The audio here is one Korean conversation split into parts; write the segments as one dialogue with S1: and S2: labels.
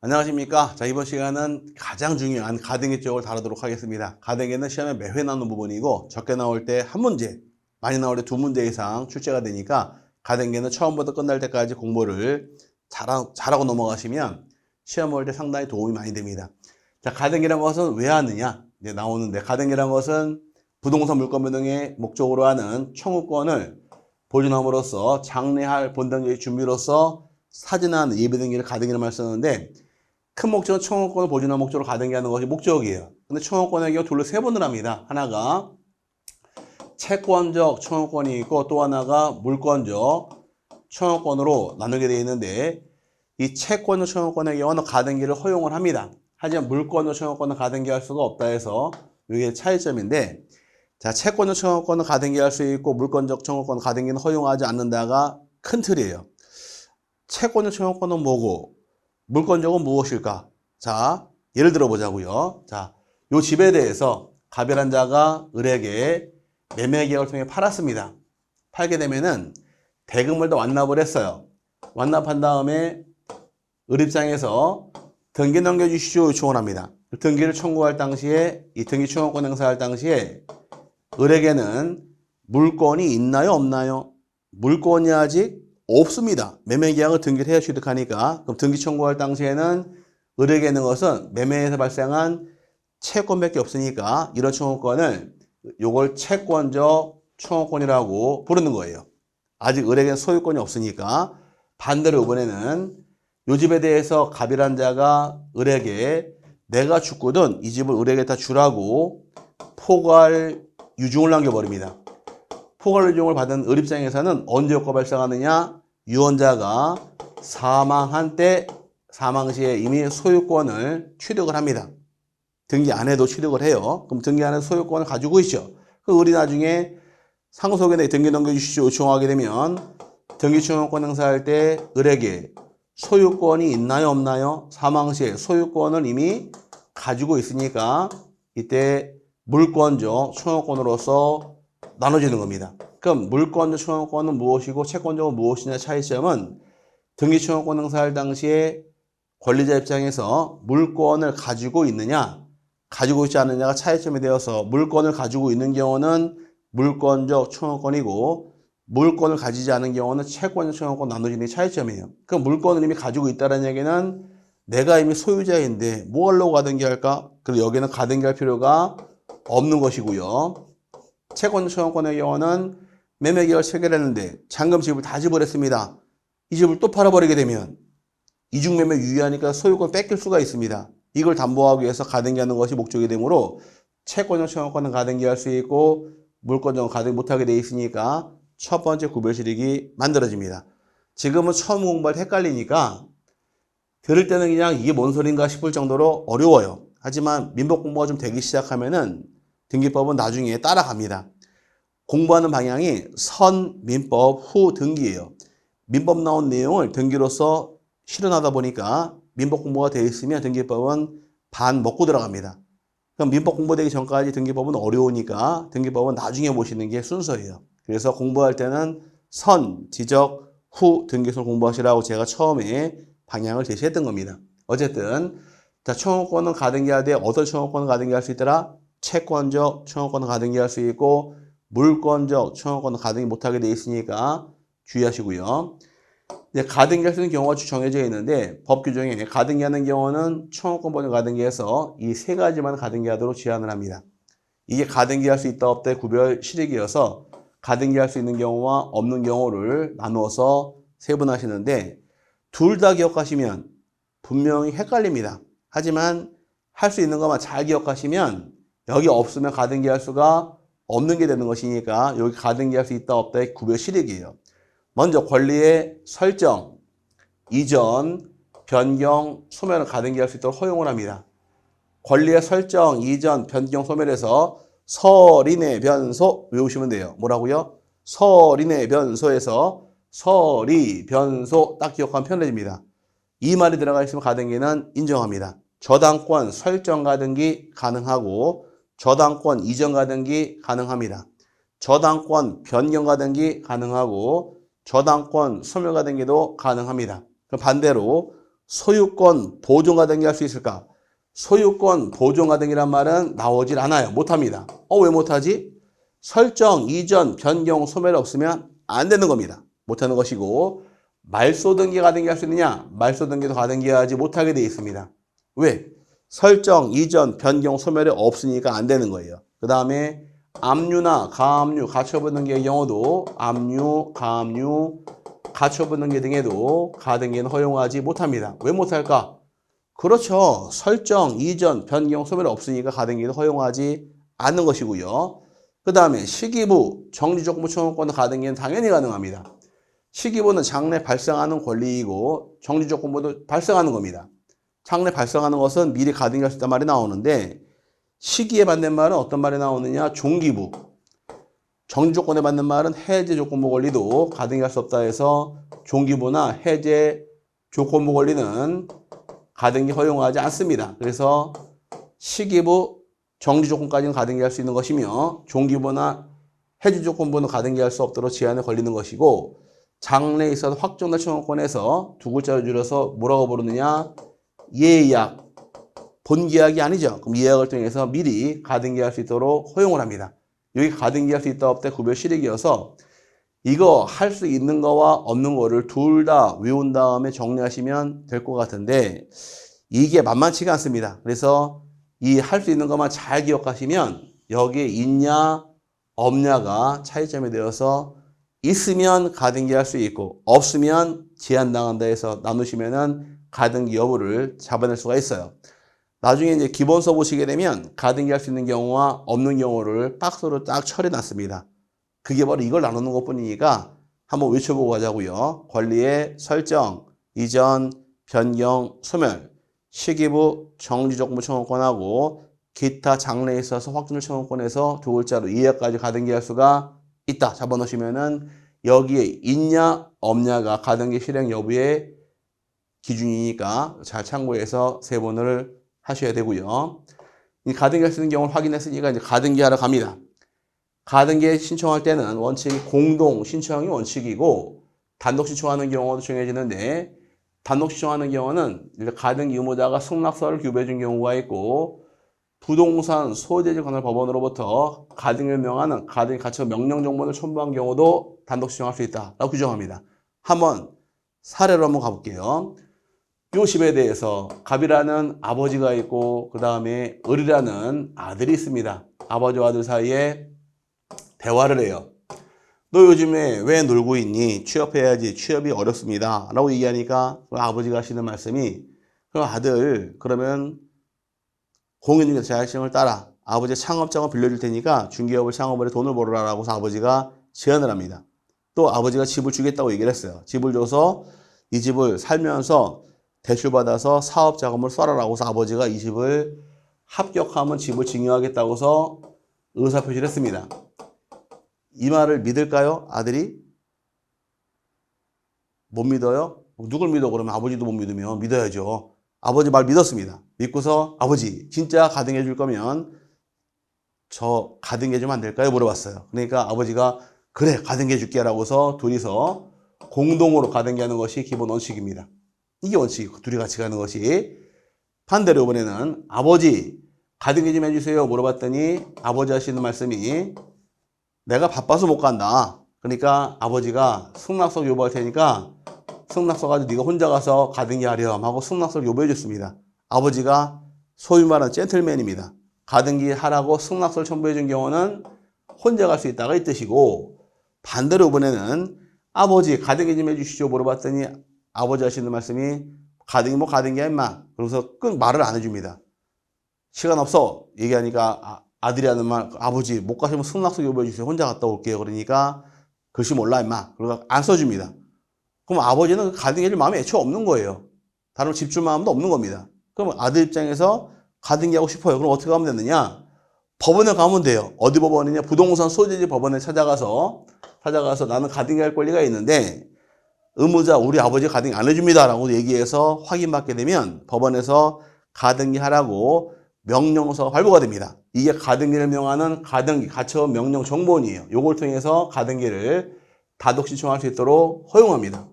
S1: 안녕하십니까. 자, 이번 시간은 가장 중요한 가등기 쪽을 다루도록 하겠습니다. 가등기는 시험에 매회 나오는 부분이고 적게 나올 때 한 문제, 많이 나올 때 두 문제 이상 출제가 되니까 가등기는 처음부터 끝날 때까지 공부를 잘하고 넘어가시면 시험 볼 때 상당히 도움이 많이 됩니다. 자, 가등기란 것은 왜 하느냐? 이제 나오는데, 가등기란 것은 부동산 물권 변동의 목적으로 하는 청구권을 보존함으로써 장래할 본당의 준비로서 사진한 예비등기를 가등기란 말을 쓰는데, 큰 목적은 청구권을 보존하는 목적으로 가등기하는 것이 목적이에요. 근데 청구권의 경우 둘로 세 번을 합니다. 하나가 채권적 청구권이 있고 또 하나가 물권적 청구권으로 나누게 되어 있는데, 이 채권적 청구권의 경우는 가등기를 허용을 합니다. 하지만 물권적 청구권은 가등기할 수가 없다 해서 이게 차이점인데, 자, 채권적 청구권은 가등기할 수 있고 물권적 청구권은 가등기는 허용하지 않는다가 큰 틀이에요. 채권적 청구권은 뭐고 물권적은 무엇일까? 자, 예를 들어 보자고요. 자, 요 집에 대해서 갑이란 자가 을에게 매매 계약을 통해 팔았습니다. 팔게 되면은 대금을 더 완납을 했어요. 완납한 다음에 을 입장에서 등기 넘겨주시오 요청을 합니다. 등기를 청구할 당시에, 이 등기 청구권 행사할 당시에 을에게는 물권이 있나요, 없나요? 물권이 아직 없습니다. 매매계약을 등기를 해야 취득하니까. 그럼 등기 청구할 당시에는 을에게 있는 것은 매매에서 발생한 채권밖에 없으니까 이런 청구권을 요걸 채권적 청구권이라고 부르는 거예요. 아직 을에게는 소유권이 없으니까. 반대로 이번에는 요 집에 대해서 갑이란 자가 을에게 내가 죽거든 이 집을 을에게 다 주라고 포괄 유증을 남겨버립니다. 포괄 유증을 받은 을 입장에서는 언제 효과가 발생하느냐? 유언자가 사망한 때, 사망 시에 이미 소유권을 취득을 합니다. 등기 안 해도 취득을 해요. 그럼 등기 안에 소유권을 가지고 있죠. 그 을이 나중에 상속인에게 등기 넘겨주시오 요청하게 되면 등기 청구권 행사할 때 을에게 소유권이 있나요, 없나요? 사망 시에 소유권을 이미 가지고 있으니까 이때 물권적 청구권으로서 나눠지는 겁니다. 그럼 물권적 청구권은 무엇이고 채권적은 무엇이냐 차이점은 등기 청구권 행사할 당시에 권리자 입장에서 물권을 가지고 있느냐 가지고 있지 않느냐가 차이점이 되어서 물권을 가지고 있는 경우는 물권적 청구권이고 물권을 가지지 않은 경우는 채권적 청구권 나눠지는 게 차이점이에요. 그럼 물권을 이미 가지고 있다는 얘기는 내가 이미 소유자인데 뭐 하려고 가등기할까? 그리고 여기는 가등기할 필요가 없는 것이고요. 채권적 청구권의 경우는 매매계약을 체결했는데 잔금 집을 다 지불했습니다. 이 집을 또 팔아버리게 되면 이중매매 유의하니까 소유권 뺏길 수가 있습니다. 이걸 담보하기 위해서 가등기하는 것이 목적이 되므로 채권적 청구권은 가등기할 수 있고 물권적은 가등기 못하게 돼 있으니까 첫 번째 구별시력이 만들어집니다. 지금은 처음 공부할 때 헷갈리니까 들을 때는 그냥 이게 뭔 소린가 싶을 정도로 어려워요. 하지만 민법 공부가 좀 되기 시작하면은 등기법은 나중에 따라갑니다. 공부하는 방향이 선 민법 후 등기예요. 민법 나온 내용을 등기로서 실현하다 보니까 민법 공부가 되어 있으면 등기법은 반 먹고 들어갑니다. 그럼 민법 공부되기 전까지 등기법은 어려우니까 등기법은 나중에 보시는 게 순서예요. 그래서 공부할 때는 선, 지적, 후 등기소를 공부하시라고 제가 처음에 방향을 제시했던 겁니다. 어쨌든 자, 청구권은 가등기할 때 어떤 청구권은 가등기할 수 있더라? 채권적 청구권은 가등기할 수 있고 물권적 청구권은 가등기 못하게 돼 있으니까 주의하시고요. 이제 가등기할 수 있는 경우가 정해져 있는데 법 규정에 가등기하는 경우는 청구권 보존 가등기해서 이 세 가지만 가등기하도록 제한을 합니다. 이게 가등기할 수 있다 없다의 구별 실익이어서 가등기할 수 있는 경우와 없는 경우를 나누어서 세분하시는데 둘 다 기억하시면 분명히 헷갈립니다. 하지만 할 수 있는 것만 잘 기억하시면 여기 없으면 가등기할 수가 없는 게 되는 것이니까 여기 가등기할 수 있다 없다의 구별 실익이에요. 먼저 권리의 설정, 이전, 변경, 소멸을 가등기할 수 있도록 허용을 합니다. 권리의 설정, 이전, 변경, 소멸에서 서린의 변소 외우시면 돼요. 뭐라고요? 서린의 변소에서 서리, 변소 딱 기억하면 편해집니다. 이 말이 들어가 있으면 가등기는 인정합니다. 저당권 설정 가등기 가능하고 저당권 이전 가등기 가능합니다. 저당권 변경 가등기 가능하고 저당권 소멸 가등기도 가능합니다. 반대로 소유권 보존 가등기 할 수 있을까? 소유권 보존 가등기란 말은 나오질 않아요. 못합니다. 왜 못하지? 설정, 이전, 변경, 소멸이 없으면 안 되는 겁니다. 못하는 것이고, 말소 등기 가등기 할 수 있느냐? 말소 등기도 가등기하지 못하게 되어 있습니다. 왜? 설정, 이전, 변경, 소멸이 없으니까 안 되는 거예요. 그 다음에 압류나 가압류, 가처분 등기의 경우도 압류, 가압류, 가처분 등기 등에도 가등기는 허용하지 못합니다. 왜 못할까? 그렇죠. 설정, 이전, 변경, 소멸이 없으니까 가등기는 허용하지 않는 것이고요. 그 다음에 시기부, 정지조건부 청구권의 가등기는 당연히 가능합니다. 시기부는 장래 발생하는 권리이고 정지조건부도 발생하는 겁니다. 장래 발생하는 것은 미리 가등기할 수 있단 말이 나오는데 시기에 받는 말은 어떤 말이 나오느냐? 종기부. 정지조건에 받는 말은 해제조건부 권리도 가등기할 수 없다 해서 종기부나 해제조건부 권리는 가등기 허용하지 않습니다. 그래서 시기부, 정지조건까지는 가등기할 수 있는 것이며 종기부나 해제조건부는 가등기할 수 없도록 제한에 걸리는 것이고 장래에 있어서 확정된 청구권에서 두 글자를 줄여서 뭐라고 부르느냐? 예약. 본계약이 아니죠. 그럼 예약을 통해서 미리 가등기할 수 있도록 허용을 합니다. 여기 가등기할 수 있다 없다 구별 실익이어서 이거 할 수 있는 거와 없는 거를 둘 다 외운 다음에 정리하시면 될 것 같은데 이게 만만치가 않습니다. 그래서 이 할 수 있는 것만 잘 기억하시면 여기에 있냐 없냐가 차이점이 되어서 있으면 가등기할 수 있고 없으면 제한당한다 해서 나누시면은 가등기 여부를 잡아낼 수가 있어요. 나중에 이제 기본서 보시게 되면 가등기할 수 있는 경우와 없는 경우를 박스로 딱 처리해놨습니다. 그게 바로 이걸 나누는 것뿐이니까 한번 외쳐보고 가자고요. 권리의 설정, 이전, 변경, 소멸, 시기부, 정지조건부 청구권하고 기타 장래에 있어서 확정적 청구권에서 두 글자로 이하까지 가등기할 수가 있다. 잡아놓으시면은 여기에 있냐 없냐가 가등기 실행 여부의 기준이니까 잘 참고해서 세번을 하셔야 되고요. 이 가등기할 수 있는 경우를 확인했으니까 이제 가등기하러 갑니다. 가등기 신청할 때는 원칙이 공동 신청이 원칙이고 단독 신청하는 경우도 정해지는데 단독 신청하는 경우는 가등기 의무자가 승낙서를 규배해 준 경우가 있고 부동산 소유재질 관할 법원으로부터 가등기를 명하는 가등기 가처분 명령 정보를 첨부한 경우도 단독 신청할 수 있다라고 규정합니다. 한번 사례로 한번 가볼게요. 요 집에 대해서 갑이라는 아버지가 있고 그 다음에 을이라는 아들이 있습니다. 아버지와 아들 사이에 대화를 해요. 너 요즘에 왜 놀고 있니? 취업해야지. 취업이 어렵습니다. 라고 얘기하니까 아버지가 하시는 말씀이 그럼 아들 그러면 공인중개사 자격증을 따라 아버지의 창업장을 빌려줄 테니까 중개업을 창업을 해 돈을 벌어라라고 해서 아버지가 제안을 합니다. 또 아버지가 집을 주겠다고 얘기를 했어요. 집을 줘서 이 집을 살면서 대출받아서 사업자금을 써라라고 해서 아버지가 이 집을 합격하면 집을 증여하겠다고 해서 의사표시를 했습니다. 이 말을 믿을까요? 아들이? 못 믿어요? 누굴 믿어? 그러면 아버지도 못 믿으면 믿어야죠. 아버지 말 믿었습니다. 믿고서 아버지 진짜 가등해 줄 거면 저 가등해 주면 안 될까요? 물어봤어요. 그러니까 아버지가 그래 가등해 줄게 라고 해서 둘이서 공동으로 가등해 하는 것이 기본 원칙입니다. 이게 원칙이고 둘이 같이 가는 것이. 반대로 이번에는 아버지 가등해 좀 해주세요 물어봤더니 아버지 하시는 말씀이 내가 바빠서 못 간다. 그러니까 아버지가 승낙서 요구할 테니까 승낙서 가지고 네가 혼자 가서 가등기 하렴 하고 승낙서를 요구해 줬습니다. 아버지가 소위 말하는 젠틀맨입니다. 가등기 하라고 승낙서를 첨부해 준 경우는 혼자 갈 수 있다가 이 뜻이고 반대로 이번에는 아버지 가등기 좀 해주시죠 물어봤더니 아버지 하시는 말씀이 가등기 뭐 가등기야 임마. 그러면서 끈 말을 안 해줍니다. 시간 없어 얘기하니까 아들이 하는 말 아버지 못 가시면 승낙서 요구해 주세요. 혼자 갔다 올게요. 그러니까 글씨 몰라 임마. 그러니까 안 써줍니다. 그럼 아버지는 가등기 해줄 마음이 애초에 없는 거예요. 다른 집줄 마음도 없는 겁니다. 그럼 아들 입장에서 가등기 하고 싶어요. 그럼 어떻게 하면 되느냐? 법원에 가면 돼요. 어디 법원이냐? 부동산 소재지 법원에 찾아가서 나는 가등기 할 권리가 있는데 의무자 우리 아버지 가등기 안 해줍니다 라고 얘기해서 확인받게 되면 법원에서 가등기 하라고 명령서가 발부가 됩니다. 이게 가등기를 명하는 가등기 가처분 명령 정보원이에요. 요걸 통해서 가등기를 단독 신청할 수 있도록 허용합니다.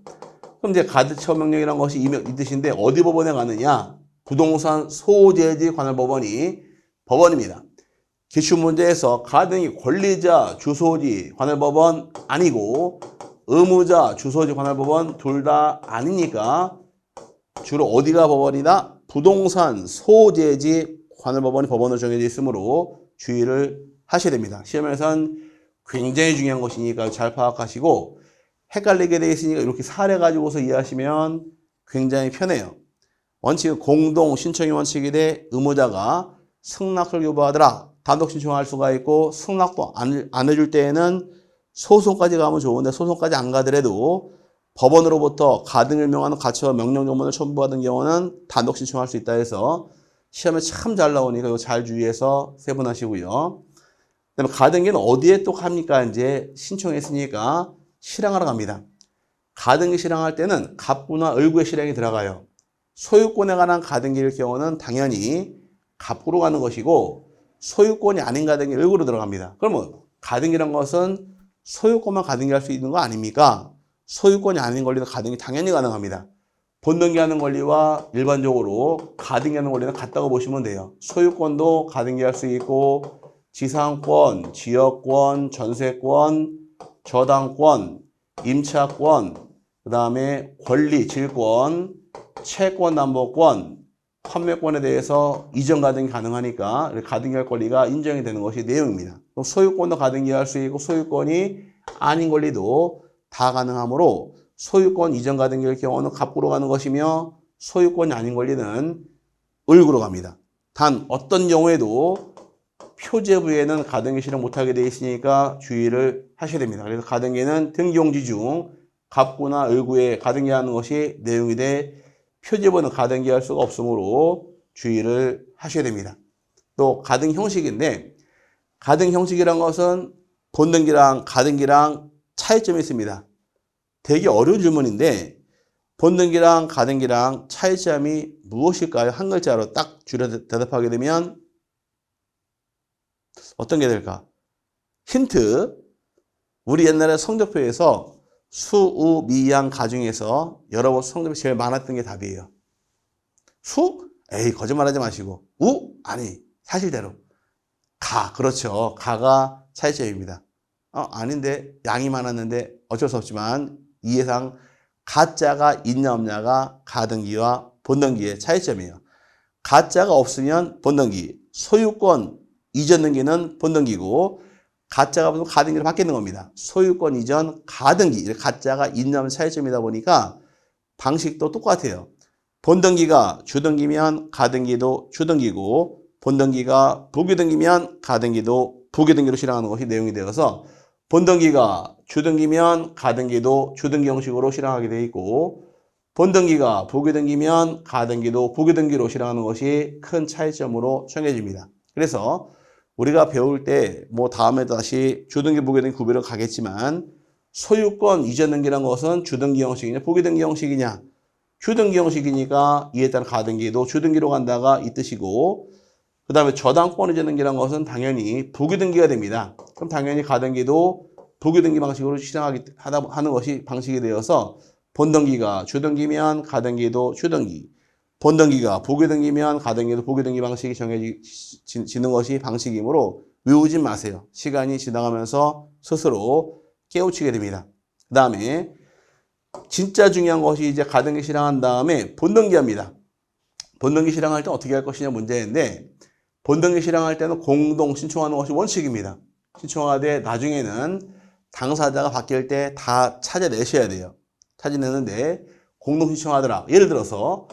S1: 그럼 이제 가드처 명령이라는 것이 이 뜻인데 어디 법원에 가느냐? 부동산 소재지 관할 법원이 법원입니다. 기출문제에서 가등기 권리자 주소지 관할 법원 아니고 의무자 주소지 관할 법원 둘 다 아니니까 주로 어디가 법원이다? 부동산 소재지 관할 법원이 법원으로 정해져 있으므로 주의를 하셔야 됩니다. 시험에서는 굉장히 중요한 것이니까 잘 파악하시고 헷갈리게 되어 있으니까 이렇게 사례 가지고서 이해하시면 굉장히 편해요. 원칙은 공동 신청의 원칙이 돼 의무자가 승낙을 요구하더라. 단독 신청할 수가 있고 승낙도 안 해줄 때에는 소송까지 가면 좋은데 소송까지 안 가더라도 법원으로부터 가등을 명하는 가처 명령 조문을 첨부받은 경우는 단독 신청할 수 있다 해서 시험에 참 잘 나오니까 이거 잘 주의해서 세분하시고요. 그다음에 가등기는 어디에 또 갑니까? 이제 신청했으니까 실행하러 갑니다. 가등기 실행할 때는 갑부나 을구의 실행이 들어가요. 소유권에 관한 가등기일 경우는 당연히 갑부로 가는 것이고 소유권이 아닌 가등기 을구로 들어갑니다. 그러면 가등기란 것은 소유권만 가등기할 수 있는 거 아닙니까? 소유권이 아닌 권리는 가등기 당연히 가능합니다. 본등기하는 권리와 일반적으로 가등기하는 권리는 같다고 보시면 돼요. 소유권도 가등기할 수 있고 지상권, 지역권, 전세권, 저당권, 임차권, 그 다음에 권리, 질권, 채권, 담보권, 판매권에 대해서 이전 가등기 가능하니까 가등기할 권리가 인정이 되는 것이 내용입니다. 소유권도 가등기할 수 있고 소유권이 아닌 권리도 다 가능하므로 소유권 이전 가등기일 경우는 갑구로 가는 것이며 소유권이 아닌 권리는 을구로 갑니다. 단 어떤 경우에도 표제부에는 가등기 실행 못하게 되어 있으니까 주의를 하셔야 됩니다. 그래서 가등기는 등기용지 중 갑구나 을구에 가등기하는 것이 내용이 돼 표제부는 가등기할 수가 없으므로 주의를 하셔야 됩니다. 또 가등 형식인데 가등 형식이란 것은 본등기랑 가등기랑 차이점이 있습니다. 되게 어려운 질문인데 본등기랑 가등기랑 차이점이 무엇일까요? 한 글자로 딱 줄여 대답하게 되면 어떤 게 될까? 힌트. 우리 옛날에 성적표에서 수, 우, 미, 양, 가 중에서 여러 번 성적이 제일 많았던 게 답이에요. 수? 에이, 거짓말하지 마시고. 우? 아니, 사실대로. 가, 그렇죠. 가가 차이점입니다. 아닌데 양이 많았는데 어쩔 수 없지만 이해상 가짜가 있냐 없냐가 가등기와 본등기의 차이점이에요. 가짜가 없으면 본등기, 소유권 이전 등기는 본등기고 가짜가 없으면 가등기로 바뀌는 겁니다. 소유권 이전 가등기, 가짜가 있냐 없냐 차이점이다 보니까 방식도 똑같아요. 본등기가 주등기면 가등기도 주등기고 본등기가 부기등기면 가등기도 부기등기로 실행하는 것이 내용이 되어서 본등기가 주등기면 가등기도 주등기 형식으로 실행하게 되어 있고 본등기가 부기등기면 가등기도 부기등기로 실행하는 것이 큰 차이점으로 정해집니다. 그래서 우리가 배울 때 뭐 다음에 다시 주등기 부기등기 구별을 가겠지만 소유권 이전 등기란 것은 주등기 형식이냐 부기등기 형식이냐 주등기 형식이니까 이에 따른 가등기도 주등기로 간다가 이 뜻이고 그 다음에 저당권 이전 등기란 것은 당연히 부기등기가 됩니다. 그럼 당연히 가등기도 부기등기 방식으로 하는 것이 방식이 되어서 본등기가 주등기면 가등기도 주등기, 본등기가 부기등기면 가등기도 부기등기 방식이 정해지는 것이 방식이므로 외우지 마세요. 시간이 지나가면서 스스로 깨우치게 됩니다. 그 다음에 진짜 중요한 것이 이제 가등기 실행한 다음에 본등기 합니다. 본등기 실행할 때 어떻게 할 것이냐 문제인데 본등기 실행할 때는 공동 신청하는 것이 원칙입니다. 신청하되 나중에는 당사자가 바뀔 때 다 찾아내셔야 돼요. 찾아내는데 공동 신청하더라. 예를 들어서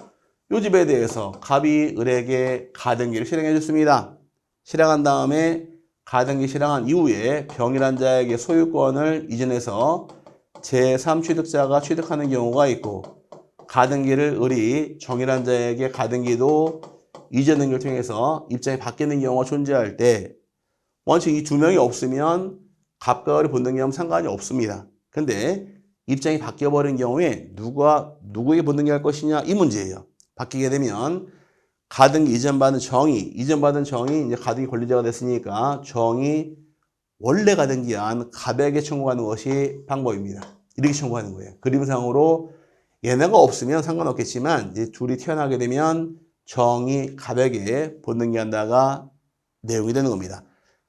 S1: 이 집에 대해서 갑이 을에게 가등기를 실행해 줬습니다. 실행한 다음에 가등기 실행한 이후에 병이란 자에게 소유권을 이전해서 제3취득자가 취득하는 경우가 있고 가등기를 을이 정이란 자에게 가등기도 이전 등기를 통해서 입장이 바뀌는 경우가 존재할 때 원칙 이 두 명이 없으면 갑과 을이 본등기하면 상관이 없습니다. 근데 입장이 바뀌어버린 경우에 누구에게 본등기할 것이냐 이 문제예요. 바뀌게 되면 가등기 이전받은 정이 이제 가등기 권리자가 됐으니까 정이 원래 가등기한 갑에게 청구하는 것이 방법입니다. 이렇게 청구하는 거예요. 그림상으로 얘네가 없으면 상관없겠지만 이제 둘이 태어나게 되면 정이 가백에 본등기한다가 내용이 되는 겁니다.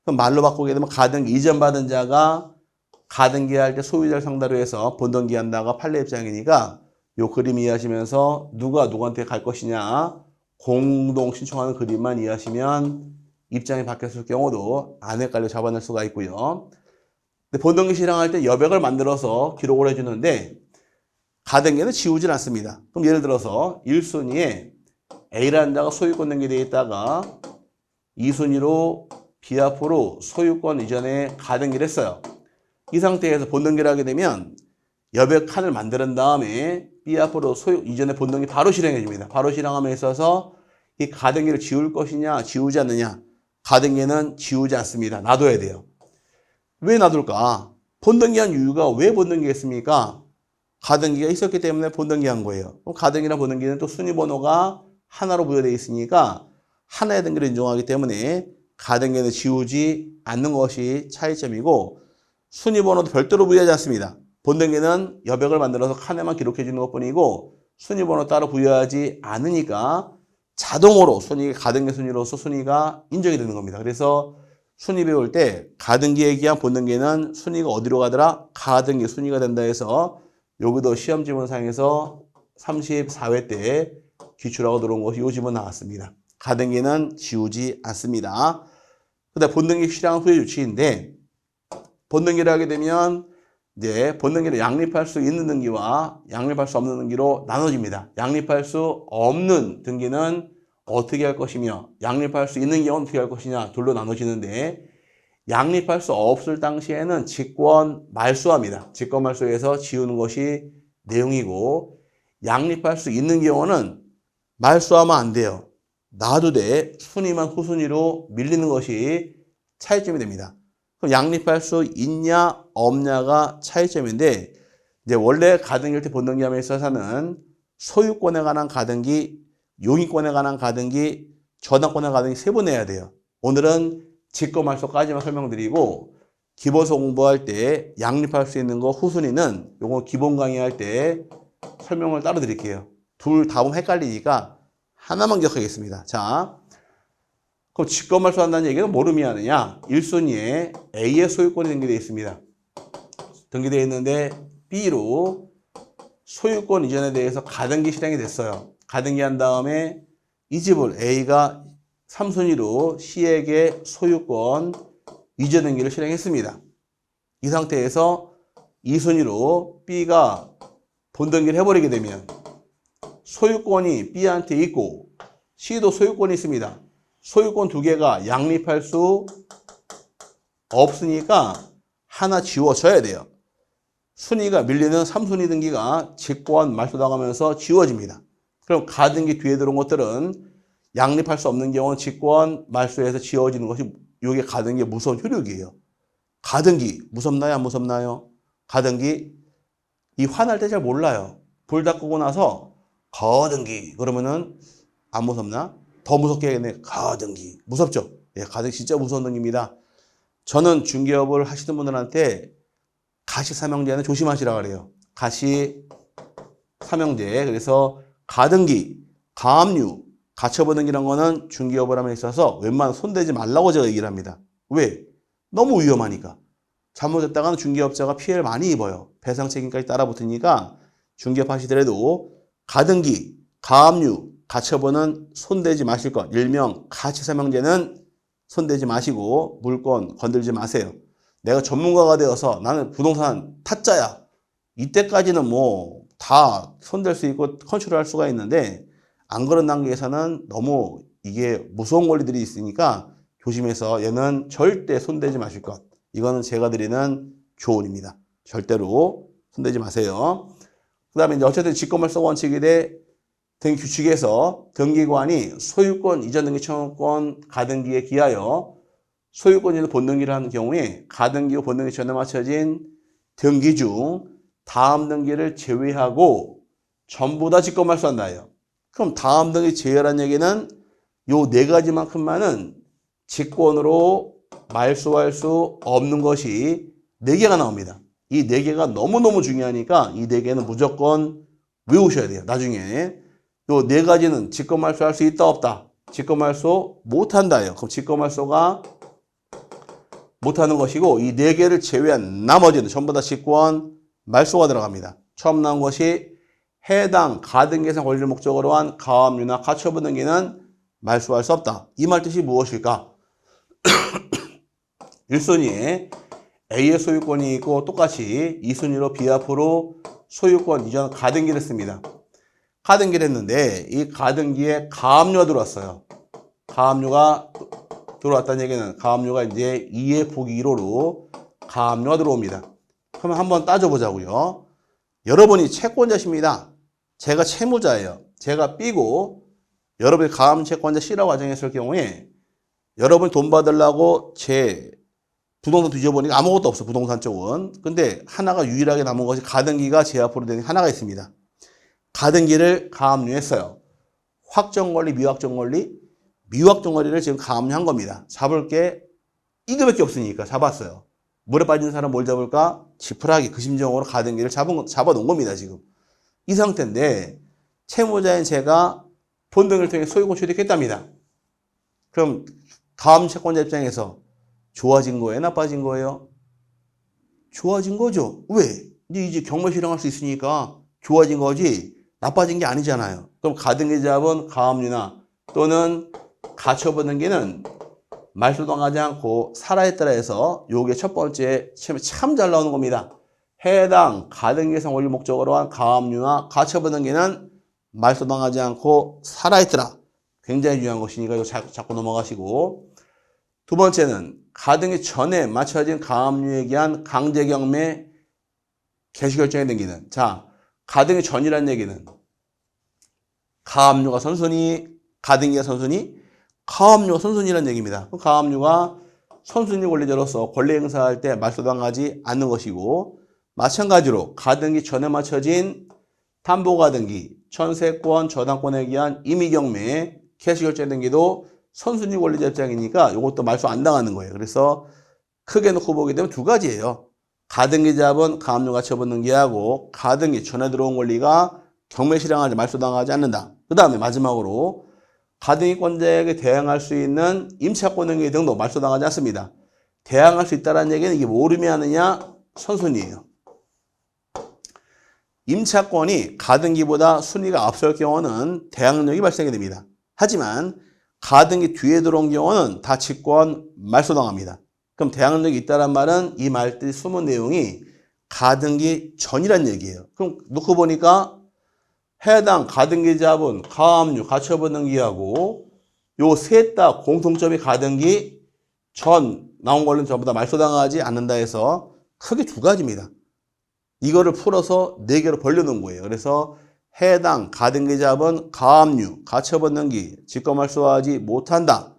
S1: 그럼 말로 바꾸게 되면 가등기 이전받은 자가 가등기할 때 소유자를 상대로 해서 본등기한다가 판례 입장이니까 요 그림 이해하시면서 누가 누구한테 갈 것이냐 공동 신청하는 그림만 이해하시면 입장이 바뀌었을 경우도 안 헷갈려 잡아낼 수가 있고요. 근데 본등기 실행할 때 여백을 만들어서 기록을 해주는데 가등기는 지우질 않습니다. 그럼 예를 들어서 1순위에 A라는 자가 소유권 등기되어 있다가 2순위로 B 앞으로 소유권 이전에 가등기를 했어요. 이 상태에서 본등기를 하게 되면 여백 칸을 만든 다음에 B 앞으로 소유 이전에 본등기 바로 실행해 줍니다. 바로 실행함에 있어서 이 가등기를 지울 것이냐 지우지 않느냐. 가등기는 지우지 않습니다. 놔둬야 돼요. 왜 놔둘까? 본등기한 이유가 왜 본등기했습니까? 가등기가 있었기 때문에 본등기한 거예요. 그럼 가등기랑 본등기는 또 순위번호가 하나로 부여되어 있으니까 하나의 등기를 인정하기 때문에 가등기는 지우지 않는 것이 차이점이고 순위번호도 별도로 부여하지 않습니다. 본등기는 여백을 만들어서 칸에만 기록해 주는 것뿐이고 순위번호 따로 부여하지 않으니까 자동으로 순위가 가등기 순위로서 순위가 인정이 되는 겁니다. 그래서 순위 배울 때 가등기에 기한 본등기는 순위가 어디로 가더라? 가등기 순위가 된다 해서 여기도 시험 지문상에서 34회 때 기출하고 들어온 것이 이 지문 나왔습니다. 가등기는 지우지 않습니다. 그다음 본등기 실행 후의 조치인데 본등기를 하게 되면 이제 본등기를 양립할 수 있는 등기와 양립할 수 없는 등기로 나눠집니다. 양립할 수 없는 등기는 어떻게 할 것이며 양립할 수 있는 경우는 어떻게 할 것이냐 둘로 나눠지는데 양립할 수 없을 당시에는 직권 말소합니다. 직권 말소에서 지우는 것이 내용이고 양립할 수 있는 경우는 말소하면 안 돼요. 놔두되 순위만 후순위로 밀리는 것이 차이점이 됩니다. 그럼 양립할 수 있냐 없냐가 차이점인데 이제 원래 가등기일 때 본등기함에 있어서는 소유권에 관한 가등기, 용의권에 관한 가등기, 저당권에 가등기 세 번 해야 돼요. 오늘은 직권 말소까지만 설명드리고 기본서 공부할 때 양립할 수 있는 거 후순위는 요거 기본 강의할 때 설명을 따로 드릴게요. 둘 다 보면 헷갈리니까 하나만 기억하겠습니다. 자, 그럼 직권 말소한다는 얘기는 뭐를 의미하느냐? 1순위에 A의 소유권이 등기되어 있습니다. 등기되어 있는데 B로 소유권 이전에 대해서 가등기 실행이 됐어요. 가등기 한 다음에 이 집을 A가 3순위로 C에게 소유권 이전 등기를 실행했습니다. 이 상태에서 2순위로 B가 본등기를 해버리게 되면 소유권이 B한테 있고 C도 소유권이 있습니다. 소유권 두 개가 양립할 수 없으니까 하나 지워져야 돼요. 순위가 밀리는 3순위 등기가 직권 말소당하면서 지워집니다. 그럼 가등기 뒤에 들어온 것들은 양립할 수 없는 경우는 직권 말소에서 지워지는 것이 이게 가등기의 무서운 효력이에요. 가등기 무섭나요? 안 무섭나요? 가등기 이 화날 때 잘 몰라요. 불 다 끄고 나서 가등기 그러면은 안 무섭나? 더 무섭게 해야겠네. 가등기 무섭죠? 예, 가등기 진짜 무서운 등기입니다. 저는 중개업을 하시는 분들한테 가시삼형제는 조심하시라 그래요. 가시삼형제. 그래서 가등기, 가압류, 가처분 등기라는 거는 중개업을 함에 있어서 웬만하면 손대지 말라고 제가 얘기를 합니다. 왜? 너무 위험하니까. 잘못했다가는 중개업자가 피해를 많이 입어요. 배상 책임까지 따라붙으니까 중개업 하시더라도 가등기, 가압류, 가처분은 손대지 마실 것. 일명 가치삼형제는 손대지 마시고 물건 건들지 마세요. 내가 전문가가 되어서 나는 부동산 타짜야. 이때까지는 뭐 다 손댈 수 있고 컨트롤할 수가 있는데 안 그런 단계에서는 너무 이게 무서운 권리들이 있으니까 조심해서 얘는 절대 손대지 마실 것. 이거는 제가 드리는 조언입니다. 절대로 손대지 마세요. 그 다음에 이제 어쨌든 직권말소 원칙에 대해 등기 규칙에서 등기관이 소유권 이전 등기 청구권 가등기에 기하여 소유권 이전 본등기를 하는 경우에 가등기와 본등기 전에 맞춰진 등기 중 다음 등기를 제외하고 전부 다 직권말소한다예요. 그럼 다음 등기 제외라는 얘기는 요 네 가지만큼만은 직권으로 말소할 수 없는 것이 4개가 나옵니다. 이 4개가 너무너무 중요하니까 이 4개는 무조건 외우셔야 돼요. 나중에. 요 네 가지는 직권말소 할 수 있다 없다. 직권말소 못한다예요. 그럼 직권말소가 못하는 것이고 이 네 개를 제외한 나머지는 전부 다 직권 말소가 들어갑니다. 처음 나온 것이 해당 가등기에서 권리를 목적으로 한 가압류나 가처분 등기는 말소할 수 없다. 이 말 뜻이 무엇일까? 1순위에 A의 소유권이 있고 똑같이 2순위로 B 앞으로 소유권 이전 가등기를 씁니다. 가등기를 했는데 이 가등기에 가압류가 들어왔어요. 가압류가 들어왔다는 얘기는 가압류가 이제 2의 보기 1호로 가압류가 들어옵니다. 그럼 한번 따져보자고요. 여러분이 채권자십니다. 제가 채무자예요. 제가 B고 여러분이 가압류 채권자 C라고 가정했을 경우에 여러분이 돈 받으려고 제 부동산 뒤져보니까 아무것도 없어. 부동산 쪽은. 근데 하나가 유일하게 남은 것이 가등기가 제 앞으로 되는 하나가 있습니다. 가등기를 가압류했어요. 확정권리, 미확정권리, 미확정권리를 지금 가압류한 겁니다. 잡을 게 이거밖에 없으니까 잡았어요. 물에 빠진 사람 뭘 잡을까? 지푸라기 그 심정으로 가등기를 잡아놓은 겁니다. 지금 이 상태인데 채무자인 제가 본등을 통해 소유권 취득했답니다. 그럼 가압류 채권자 입장에서 좋아진 거예요? 나빠진 거예요? 좋아진 거죠. 왜? 이제 경매 실행할 수 있으니까 좋아진 거지 나빠진 게 아니잖아요. 그럼 가등기 잡은 가압류나 또는 가처분 등기는 말소당하지 않고 살아있더라 해서 요게 첫 번째 참 잘 나오는 겁니다. 해당 가등기상 원리 목적으로 한 가압류나 가처분 등기는 말소당하지 않고 살아있더라. 굉장히 중요한 것이니까 이거 자꾸 넘어가시고. 두 번째는 가등기 전에 맞춰진 가압류에 기한 강제경매 개시결정에 등기는. 자, 가등기 전이란 얘기는 가압류가 선순위, 가등기가 선순위, 가압류가 선순위란 얘기입니다. 가압류가 선순위 권리자로서 권리 행사할 때 말소당하지 않는 것이고 마찬가지로 가등기 전에 맞춰진 담보가등기, 천세권, 저당권에 기한 임의경매 개시결정 등기도 선순위 권리자 입장이니까 이것도 말소 안 당하는 거예요. 그래서 크게 놓고 보게 되면 두 가지예요. 가등기 잡은 가압류 가처분 등기하고 가등기 전에 들어온 권리가 경매 실행하지 말소당하지 않는다. 그 다음에 마지막으로 가등기권자에게 대항할 수 있는 임차권 등기 등도 말소당하지 않습니다. 대항할 수 있다는 얘기는 이게 뭘 의미하느냐? 선순위예요. 임차권이 가등기보다 순위가 앞설 경우는 대항력이 발생이 됩니다. 하지만 가등기 뒤에 들어온 경우는 다 직권 말소당합니다. 그럼 대항력이 있다란 말은 이 말뜻 숨은 내용이 가등기 전이란 얘기예요. 그럼 놓고 보니까 해당 가등기 잡은 가압류, 가처분 등기하고 요 셋 다 공통점이 가등기 전 나온 걸로는 전부 다 말소당하지 않는다 해서 크게 두 가지입니다. 이거를 풀어서 네 개로 벌려놓은 거예요. 그래서 해당 가등기 잡은 가압류, 가처분 등기 직권말소하지 못한다.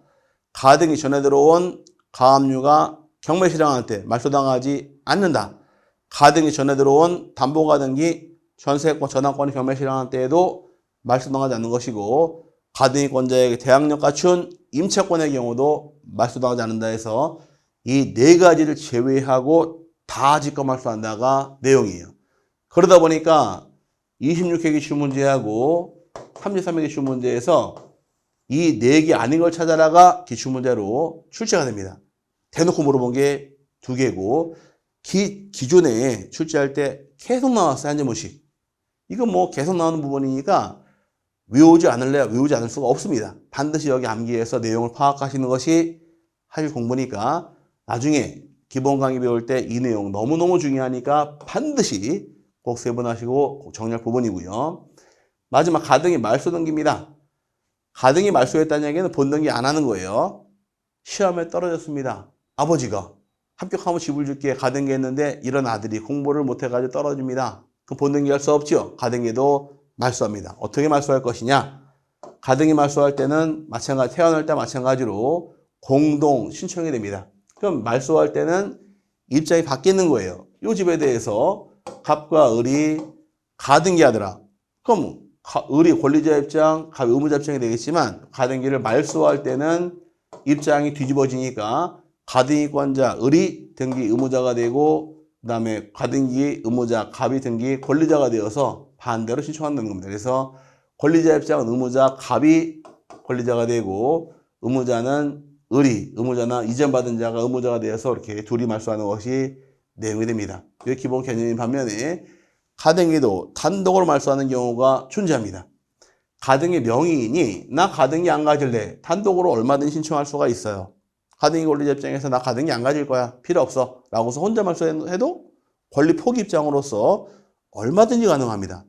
S1: 가등기 전에 들어온 가압류가 경매 실행할 때 말소당하지 않는다. 가등기 전에 들어온 담보가등기 전세권, 전환권이 경매 실행할 때에도 말소당하지 않는 것이고 가등기권자에게 대항력 갖춘 임차권의 경우도 말소당하지 않는다 해서 이 네 가지를 제외하고 다 직권말소한다가 내용이에요. 그러다 보니까 26회 기출문제하고 33회 기출문제에서 이 네 개 아닌 걸 찾아라가 기출문제로 출제가 됩니다. 대놓고 물어본 게 두 개고 기존에 출제할 때 계속 나왔어요. 한 제목씩. 이건 뭐 계속 나오는 부분이니까 외우지 않을래야 외우지 않을 수가 없습니다. 반드시 여기 암기해서 내용을 파악하시는 것이 할 공부니까 나중에 기본 강의 배울 때 이 내용 너무너무 중요하니까 반드시 꼭 세분하시고 정리할 부분이고요. 마지막 가등기 말소 등기입니다. 가등기 말소했다는 얘기는 본등기 안 하는 거예요. 시험에 떨어졌습니다. 아버지가 합격하면 집을 줄게 가등기 했는데 이런 아들이 공부를 못해가지고 떨어집니다. 그럼 본등기 할 수 없죠. 가등기도 말소합니다. 어떻게 말소할 것이냐? 가등기 말소할 때는 마찬가지 태어날 때 마찬가지로 공동 신청이 됩니다. 그럼 말소할 때는 입장이 바뀌는 거예요. 이 집에 대해서 갑과 을이 가등기 하더라. 그럼 을이 권리자 입장, 갑이 의무자 입장이 되겠지만 가등기를 말소할 때는 입장이 뒤집어지니까 가등기권자 을이 등기 의무자가 되고 그 다음에 가등기 의무자 갑이 등기 권리자가 되어서 반대로 신청한다는 겁니다. 그래서 권리자 입장은 의무자 갑이 권리자가 되고 의무자는 의무자나 이전받은 자가 의무자가 되어서 이렇게 둘이 말소하는 것이 내용이 됩니다. 이게 기본 개념인 반면에 가등기도 단독으로 말소하는 경우가 존재합니다. 가등기 명의인이 나 가등기 안 가질래 단독으로 얼마든지 신청할 수가 있어요. 가등기 권리자 입장에서 나 가등기 안 가질 거야 필요 없어 라고서 혼자 말소해도 권리 포기 입장으로서 얼마든지 가능합니다.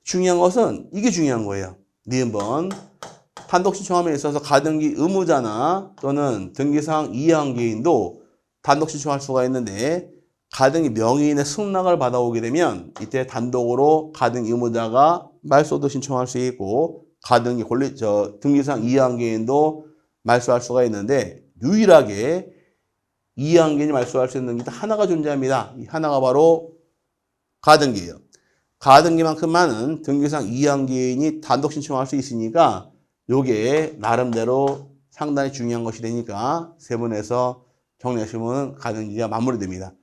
S1: 중요한 것은 이게 중요한 거예요. 니은번 단독 신청함에 있어서 가등기 의무자나 또는 등기사항 이해관계인도 단독 신청할 수가 있는데 가등기 명의인의 승낙을 받아오게 되면 이때 단독으로 가등기 의무자가 말소도 신청할 수 있고 가등기 등기사항 이해관계인도 말소할 수가 있는데 유일하게 이해관계인이 말소할 수 있는 게 하나가 존재합니다. 이 하나가 바로 가등기예요. 가등기만큼 많은 등기사항 이해관계인이 단독 신청할 수 있으니까 요게 나름대로 상당히 중요한 것이 되니까 세분에서 정리하시면 가등기가 마무리됩니다.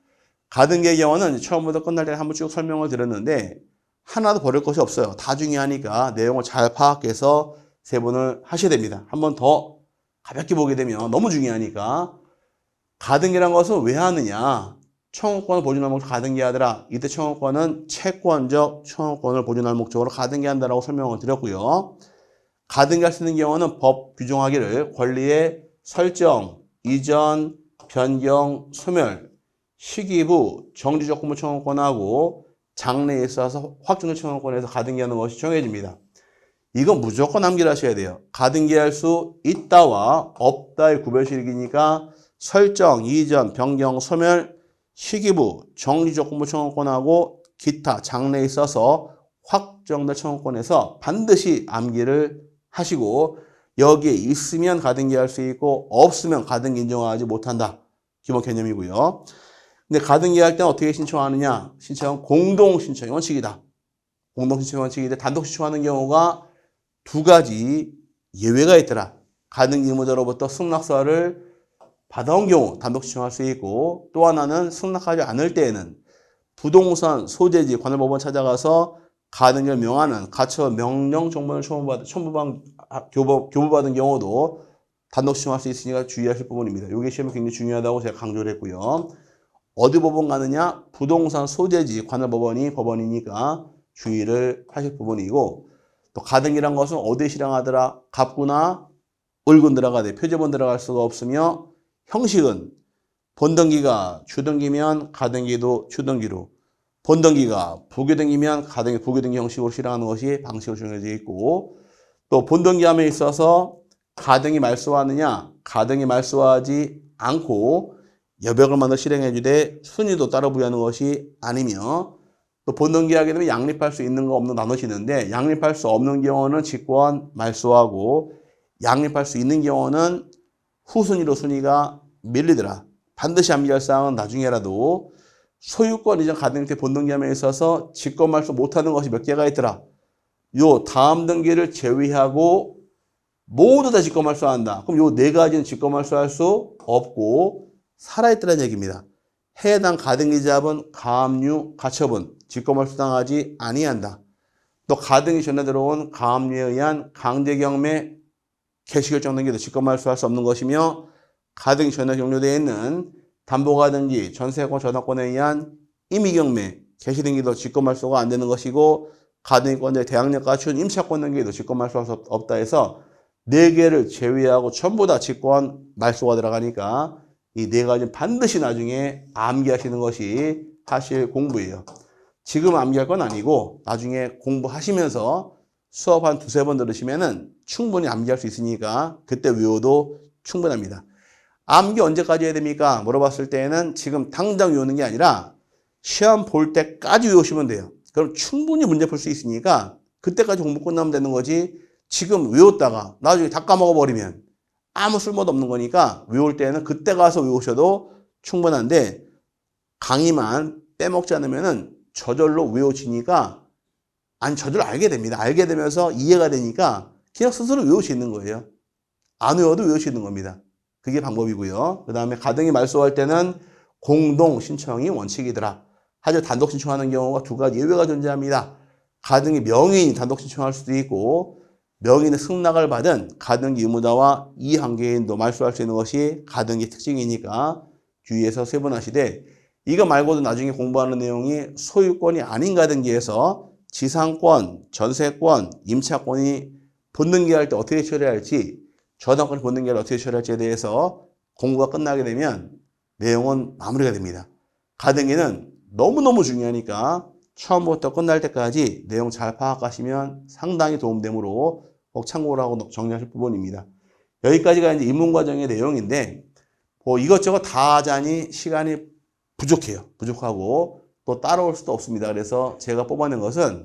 S1: 가등기의 경우는 처음부터 끝날 때 한번 쭉 설명을 드렸는데 하나도 버릴 것이 없어요. 다 중요하니까 내용을 잘 파악해서 세분을 하셔야 됩니다. 한번 더 가볍게 보게 되면 너무 중요하니까 가등기란 것은 왜 하느냐. 청구권을 보존할 목적으로 가등기하더라. 이때 청구권은 채권적 청구권을 보존할 목적으로 가등기한다라고 설명을 드렸고요. 가등기할 수 있는 경우는 법 규정하기를 권리의 설정, 이전, 변경, 소멸, 시기부, 정지적금부 청구권하고 장래에 있어서 확정적 청구권에서 가등기하는 것이 정해집니다. 이건 무조건 암기를 하셔야 돼요. 가등기할 수 있다와 없다의 구별식이니까 설정, 이전, 변경, 소멸, 시기부, 정지적금부 청구권하고 기타 장래에 있어서 확정된 청구권에서 반드시 암기를 하시고 여기에 있으면 가등기할 수 있고 없으면 가등기 인정하지 못한다. 기본 개념이고요. 근데 가등기할 때는 어떻게 신청하느냐? 신청은 공동신청의 원칙이다. 공동신청의 원칙인데 단독 신청하는 경우가 두 가지 예외가 있더라. 가등기 의무자로부터 승낙서를 받아온 경우 단독 신청할 수 있고 또 하나는 승낙하지 않을 때에는 부동산 소재지 관할법원 찾아가서 가등기를 명하는 가처 명령 정보를 교부받은 경우도 단독 신청할 수 있으니까 주의하실 부분입니다. 이게 시험에 굉장히 중요하다고 제가 강조를 했고요. 어디 법원 가느냐? 부동산 소재지 관할법원이 법원이니까 주의를 하실 부분이고 또 가등기란 것은 어디에 실행하더라? 갑구나 을군 들어가되 표제본 들어갈 수가 없으며 형식은 본등기가 주등기면 가등기도 주등기로 본등기가 부교등기면 가등기 부교등기 형식으로 실행하는 것이 방식으로 정해져 있고 또 본등기함에 있어서 가등기 말소하느냐 가등기 말소하지 않고 여백을 만들어 실행해 주되 순위도 따로 부여하는 것이 아니며 또 본등기하게 되면 양립할 수 있는 거 없는 나누시는데 양립할 수 없는 경우는 직권 말소하고 양립할 수 있는 경우는 후순위로 순위가 밀리더라. 반드시 암기할 사항은 나중에라도 소유권 이전 가등기 때 본등기함에 있어서 직권 말소 못하는 것이 몇 개가 있더라. 요 다음 등기를 제외하고 모두 다 직권 말소한다. 그럼 요 네 가지는 직권 말소할 수 없고 살아있더라는 얘기입니다. 해당 가등기자분, 가압류, 가처분 직권 말소당하지 아니한다. 또 가등기 전에 들어온 가압류에 의한 강제경매 개시결정 등기도 직권 말소할 수 없는 것이며 가등기 전에 종료되어 있는 담보가등기, 전세권, 저당권에 의한 임의경매 개시등기도 직권 말소가 안 되는 것이고 가등기권자의 대항력 갖춘 임차권 등기도 직권 말소할 수 없다 해서 네 개를 제외하고 전부 다 직권 말소가 들어가니까 이 네 가지는 반드시 나중에 암기하시는 것이 사실 공부예요. 지금 암기할 건 아니고 나중에 공부하시면서 수업 한 두세 번 들으시면은 충분히 암기할 수 있으니까 그때 외워도 충분합니다. 암기 언제까지 해야 됩니까? 물어봤을 때는 지금 당장 외우는 게 아니라 시험 볼 때까지 외우시면 돼요. 그럼 충분히 문제 풀 수 있으니까 그때까지 공부 끝나면 되는 거지 지금 외웠다가 나중에 다 까먹어버리면 아무 쓸모도 없는 거니까 외울 때는 그때 가서 외우셔도 충분한데 강의만 빼먹지 않으면은 저절로 외워지니까 저절로 알게 됩니다. 알게 되면서 이해가 되니까 그냥 스스로 외울 수 있는 거예요. 안 외워도 외울 수 있는 겁니다. 그게 방법이고요. 그 다음에 가등기 말소할 때는 공동 신청이 원칙이더라. 하지만 단독 신청하는 경우가 두 가지 예외가 존재합니다. 가등기 명의인이 단독 신청할 수도 있고 명의인의 승낙을 받은 가등기 의무자와 이관계인도 말소할 수 있는 것이 가등기 특징이니까 주의해서 세분하시되 이거 말고도 나중에 공부하는 내용이 소유권이 아닌 가등기에서 지상권, 전세권, 임차권이 본등기할 때 어떻게 처리할지 저당권 본등기를 어떻게 처리할지에 대해서 공부가 끝나게 되면 내용은 마무리가 됩니다. 가등기는 너무너무 중요하니까 처음부터 끝날 때까지 내용 잘 파악하시면 상당히 도움되므로 꼭 참고를 하고 정리하실 부분입니다. 여기까지가 이제 입문과정의 내용인데 뭐 이것저것 다 하자니 시간이 부족하고 또 따라올 수도 없습니다. 그래서 제가 뽑아낸 것은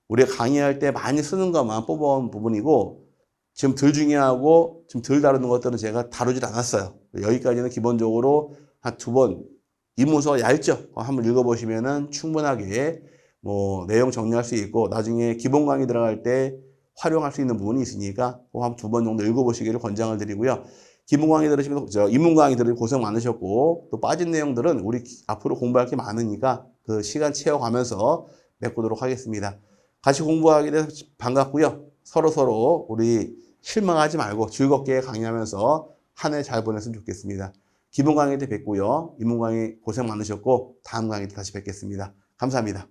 S1: 우리가 강의할 때 많이 쓰는 것만 뽑아온 부분이고 지금 덜 중요하고 지금 덜 다루는 것들은 제가 다루질 않았어요. 여기까지는 기본적으로 한 2번 입문서 얇죠? 한번 읽어보시면은 충분하게 뭐 내용 정리할 수 있고 나중에 기본 강의 들어갈 때 활용할 수 있는 부분이 있으니까 한 2번 정도 읽어보시기를 권장을 드리고요. 기본 강의 들으시면서 입문 강의 들으시고 고생 많으셨고 또 빠진 내용들은 우리 앞으로 공부할 게 많으니까 그 시간 채워가면서 메꾸도록 하겠습니다. 같이 공부하게 돼서 반갑고요. 서로 우리 실망하지 말고 즐겁게 강의하면서 한 해 잘 보냈으면 좋겠습니다. 기본 강의 때 뵙고요. 입문 강의 고생 많으셨고 다음 강의 때 다시 뵙겠습니다. 감사합니다.